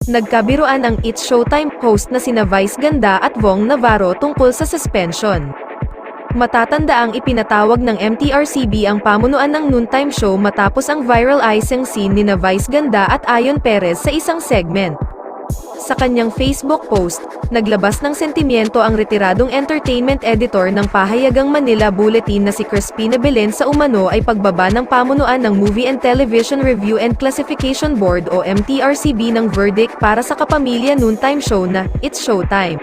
Nagkabiruan ang It's Showtime host na sina Vice Ganda at Vong Navarro tungkol sa suspension. Matatandaang ipinatawag ng MTRCB ang pamunuan ng noontime show matapos ang viral icing scene nina Vice Ganda at Ayon Perez sa isang segment. Sa kanyang Facebook post, naglabas ng sentimiento ang retiradong entertainment editor ng pahayagang Manila Bulletin na si Crispina Belen sa umano ay pagbaba ng pamunuan ng Movie and Television Review and Classification Board o MTRCB ng verdict para sa kapamilya noontime show na It's Showtime.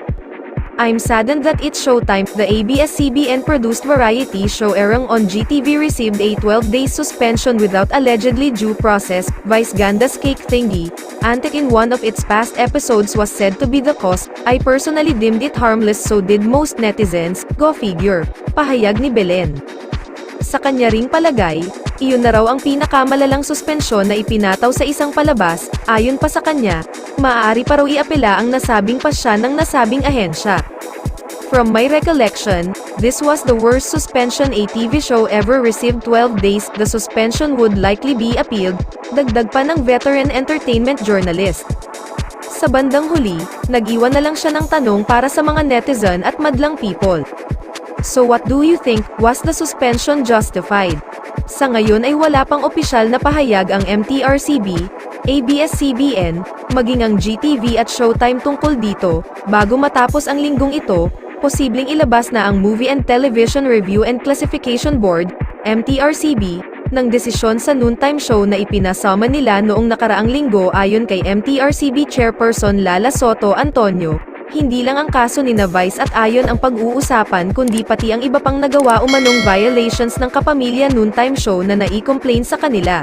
I'm saddened that It's Showtime, the ABS-CBN produced variety show airing on GTV, received a 12-day suspension without allegedly due process. Vice Ganda's cake thingy antic in one of its past episodes was said to be the cause. I personally deemed it harmless, so did most netizens. Go figure. Pahayag ni Belen. Sa kanya ring palagay, iyon na raw ang pinakamalalang suspensyon na ipinataw sa isang palabas. Ayon pa sa kanya, maaari pa raw iapela ang nasabing pasya ng nasabing ahensya. From my recollection, this was the worst suspension a TV show ever received. 12 days, the suspension would likely be appealed, dagdag pa ng veteran entertainment journalist. Sa bandang huli, nag-iwan na lang siya ng tanong para sa mga netizen at madlang people. So what do you think, was the suspension justified? Sa ngayon ay wala pang opisyal na pahayag ang MTRCB, ABS-CBN, maging ang GTV at Showtime tungkol dito. Bago matapos ang linggong ito, posibleng ilabas na ang Movie and Television Review and Classification Board, MTRCB, ng desisyon sa noontime show na ipinasama nila noong nakaraang linggo. Ayon kay MTRCB Chairperson Lala Soto Antonio, hindi lang ang kaso ni Vice at Ayon ang pag-uusapan kundi pati ang iba pang nagawa umanong violations ng kapamilya noontime show na nai-complain sa kanila.